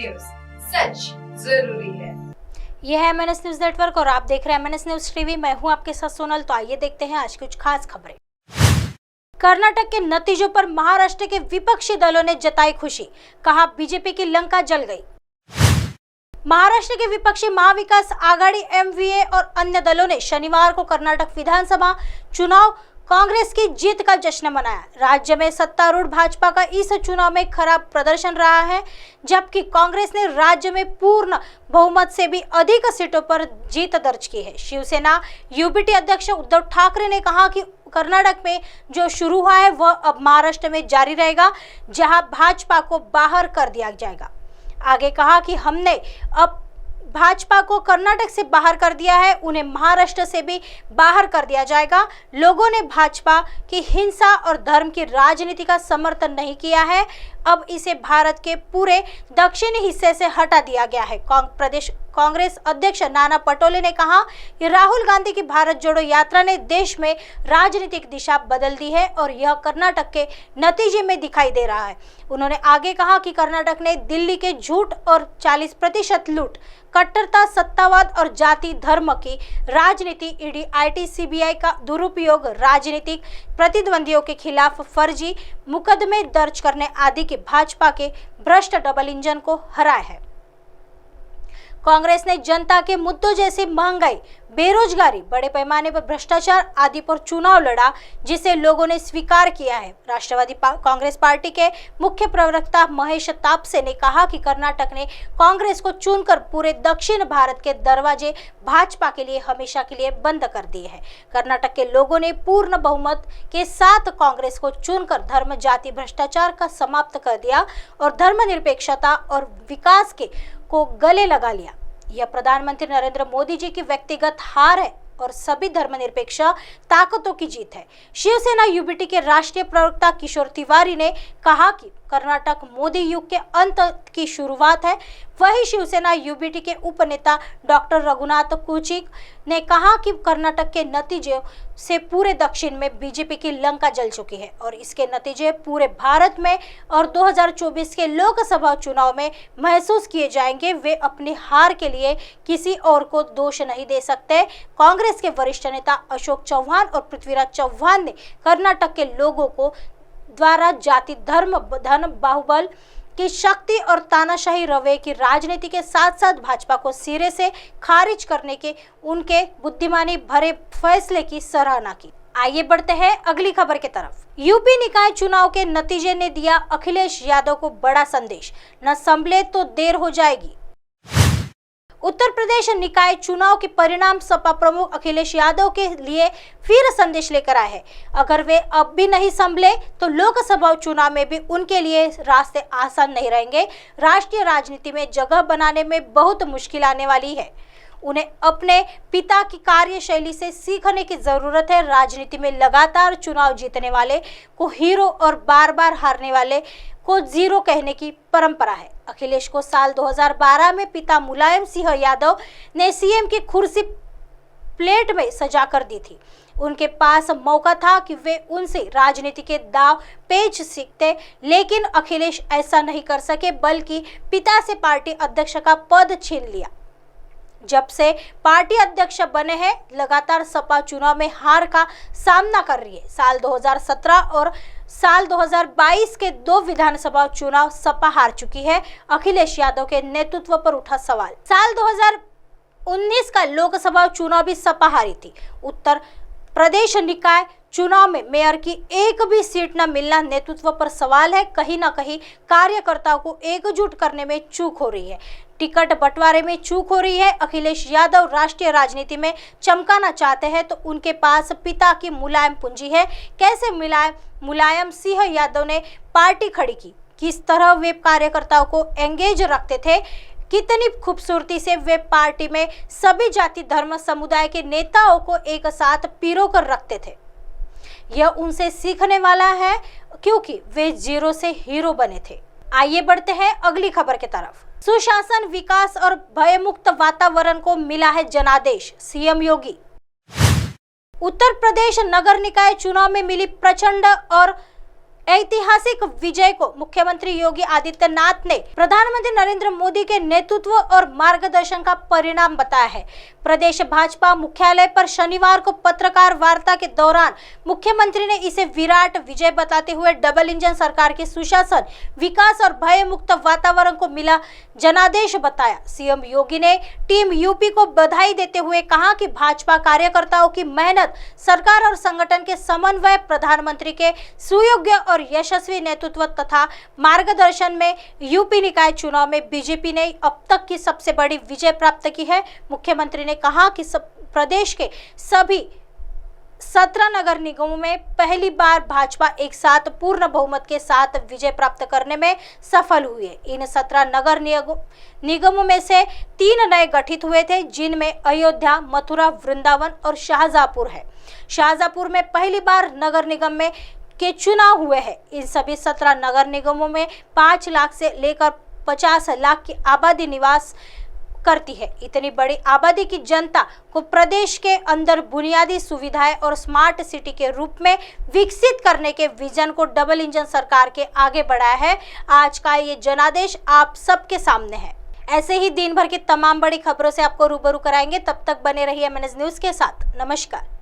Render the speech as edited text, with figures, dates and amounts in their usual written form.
News, सच जरूरी है। यह है MNS न्यूज नेटवर्क और आप देख रहे हैं MNS न्यूज टीवी। मैं हूं आपके साथ सोनल। तो आइए देखते हैं आज की कुछ खास खबरें। कर्नाटक के नतीजों पर महाराष्ट्र के विपक्षी दलों ने जताई खुशी, कहा बीजेपी की लंका जल गई। महाराष्ट्र के विपक्षी महाविकास आघाड़ी MVA और अन्य दलों ने शनिवार को कर्नाटक विधानसभा चुनाव कांग्रेस की जीत का जश्न मनाया। राज्य में सत्तारूढ़ भाजपा का इस चुनाव में खराब प्रदर्शन रहा है, जबकि कांग्रेस ने राज्य में पूर्ण बहुमत से भी अधिक सीटों पर जीत दर्ज की है। शिवसेना UBT अध्यक्ष उद्धव ठाकरे ने कहा कि कर्नाटक में जो शुरू हुआ है वह अब महाराष्ट्र में जारी रहेगा, जहां भाजपा को बाहर कर दिया जाएगा। आगे कहा कि हमने अब भाजपा को कर्नाटक से बाहर कर दिया है, उन्हें महाराष्ट्र से भी बाहर कर दिया जाएगा। लोगों ने भाजपा की हिंसा और धर्म की राजनीति का समर्थन नहीं किया है, अब इसे भारत के पूरे दक्षिणी हिस्से से हटा दिया गया है। प्रदेश कांग्रेस अध्यक्ष नाना पटोले ने कहा कि राहुल गांधी की भारत जोड़ो यात्रा ने देश में राजनीतिक दिशा बदल दी है और यह कर्नाटक के नतीजे में दिखाई दे रहा है। उन्होंने आगे कहा कि कर्नाटक ने दिल्ली के झूठ और 40% लूट, कट्टरता, सत्तावाद और जाति धर्म की राजनीति, ED, IT, CBI का दुरुपयोग, राजनीतिक प्रतिद्वंदियों के खिलाफ फर्जी मुकदमे दर्ज करने आदि के भाजपा के भ्रष्ट डबल इंजन को हराया है। कांग्रेस ने जनता के मुद्दों जैसे महंगाई, बेरोजगारी, बड़े पैमाने पर भ्रष्टाचार आदि पर चुनाव लड़ा, जिसे लोगों ने स्वीकार किया है। राष्ट्रवादी कांग्रेस पार्टी के मुख्य प्रवक्ता महेश तापसे ने कहा कि कर्नाटक ने कांग्रेस को चुनकर पूरे दक्षिण भारत के दरवाजे भाजपा के लिए हमेशा के लिए बंद कर दिए हैं। कर्नाटक के लोगों ने पूर्ण बहुमत के साथ कांग्रेस को चुनकर धर्म, जाति, भ्रष्टाचार का समाप्त कर दिया और धर्मनिरपेक्षता और विकास को गले लगा लिया। यह प्रधानमंत्री नरेंद्र मोदी जी की व्यक्तिगत हार है और सभी धर्मनिरपेक्ष ताकतों की जीत है। शिवसेना UBT के राष्ट्रीय प्रवक्ता किशोर तिवारी ने कहा कि कर्नाटक मोदी युग के अंत की शुरुआत है। वही शिवसेना UBT के उपनेता डॉक्टर रघुनाथ कुचिक ने कहा कि कर्नाटक के नतीजे से पूरे दक्षिण में बीजेपी की लंका जल चुकी है और इसके नतीजे पूरे भारत में और 2024 के लोकसभा चुनाव में महसूस किए जाएंगे। वे अपनी हार के लिए किसी और को दोष नहीं दे सकते। कांग्रेस के वरिष्ठ नेता अशोक चौहान और पृथ्वीराज चौहान ने कर्नाटक के लोगों को द्वारा जाति, धर्म, धन, बाहुबल की शक्ति और तानाशाही रवैये की राजनीति के साथ साथ भाजपा को सिरे से खारिज करने के उनके बुद्धिमानी भरे फैसले की सराहना की। आइए बढ़ते हैं अगली खबर की तरफ। यूपी निकाय चुनाव के नतीजे ने दिया अखिलेश यादव को बड़ा संदेश, न संभले तो देर हो जाएगी। उत्तर प्रदेश निकाय चुनाव के परिणाम सपा प्रमुख अखिलेश यादव के लिए फिर संदेश लेकर आए हैं। अगर वे अब भी नहीं संभले तो लोकसभा चुनाव में भी उनके लिए रास्ते आसान नहीं रहेंगे। राष्ट्रीय राजनीति में जगह बनाने में बहुत मुश्किल आने वाली है। उन्हें अपने पिता की कार्यशैली से सीखने की जरूरत है। राजनीति में लगातार चुनाव जीतने वाले को हीरो और बार बार हारने वाले को जीरो कहने की परंपरा है। अखिलेश को साल 2012 में पिता मुलायम सिंह यादव ने CM की कुर्सी प्लेट में सजा कर दी थी। उनके पास मौका था कि वे उनसे राजनीति के दाव पेच सीखते, लेकिन अखिलेश ऐसा नहीं कर सके, बल्कि पिता से पार्टी अध्यक्ष का पद छीन लिया। जब से पार्टी अध्यक्ष बने हैं, लगातार सपा चुनाव में हार का सामना कर रही है। साल 2017 और साल 2022 के 2 विधानसभा चुनाव सपा हार चुकी है। अखिलेश यादव के नेतृत्व पर उठा सवाल। साल 2019 का लोकसभा चुनाव भी सपा हारी थी। उत्तर प्रदेश निकाय चुनाव में मेयर की एक भी सीट न मिलना नेतृत्व पर सवाल है। कहीं ना कहीं कार्यकर्ताओं को एकजुट करने में चूक हो रही है, टिकट बंटवारे में चूक हो रही है। अखिलेश यादव राष्ट्रीय राजनीति में चमकाना चाहते हैं तो उनके पास पिता की मुलायम पूंजी है। कैसे मुलायम सिंह यादव ने पार्टी खड़ी की, किस तरह वे कार्यकर्ताओं को एंगेज रखते थे, कितनी खूबसूरती से वे पार्टी में सभी जाति, धर्म, समुदाय के नेताओं को एक साथ पिरो कर रखते थे। यह उनसे सीखने वाला है, क्योंकि वे जीरो से हीरो बने थे। आइए बढ़ते हैं अगली खबर की तरफ। सुशासन, विकास और भयमुक्त वातावरण को मिला है जनादेश, CM योगी। उत्तर प्रदेश नगर निकाय चुनाव में मिली प्रचंड और ऐतिहासिक विजय को मुख्यमंत्री योगी आदित्यनाथ ने प्रधानमंत्री नरेंद्र मोदी के नेतृत्व और मार्गदर्शन का परिणाम बताया है। प्रदेश भाजपा मुख्यालय पर शनिवार को पत्रकार वार्ता के दौरान मुख्यमंत्री ने इसे विराट विजय बताते हुए डबल इंजन सरकार के सुशासन, विकास और भय मुक्त वातावरण को मिला जनादेश बताया। सीएम योगी ने टीम यूपी को बधाई देते हुए कहा कि भाजपा कार्यकर्ताओं की मेहनत, सरकार और संगठन के समन्वय, प्रधानमंत्री के सुयोग्य और यशस्वी नेतृत्व तथा मार्गदर्शन में यूपी निकाय चुनाव में बीजेपी ने अब तक की सबसे बड़ी विजय प्राप्त की है। मुख्यमंत्री ने कहा कि प्रदेश के सभी 17 नगर निगमों में पहली बार भाजपा एक साथ पूर्ण बहुमत के साथ विजय प्राप्त करने में सफल हुई है। इन 17 नगर निगमों में से 3 नए गठित हुए थे, जिनमें अयोध्या, मथुरा, वृंदावन और शाहजहांपुर है। शाहजहांपुर में पहली बार नगर निगम में के चुनाव हुए हैं। इन सभी 17 नगर निगमों में 5 लाख से लेकर 50 लाख की आबादी निवास करती है। इतनी बड़ी आबादी की जनता को प्रदेश के अंदर बुनियादी सुविधाएं और स्मार्ट सिटी के रूप में विकसित करने के विजन को डबल इंजन सरकार के आगे बढ़ाया है। आज का ये जनादेश आप सबके सामने है। ऐसे ही दिन भर की तमाम बड़ी खबरों से आपको रूबरू कराएंगे। तब तक बने रहिए MNS न्यूज के साथ। नमस्कार।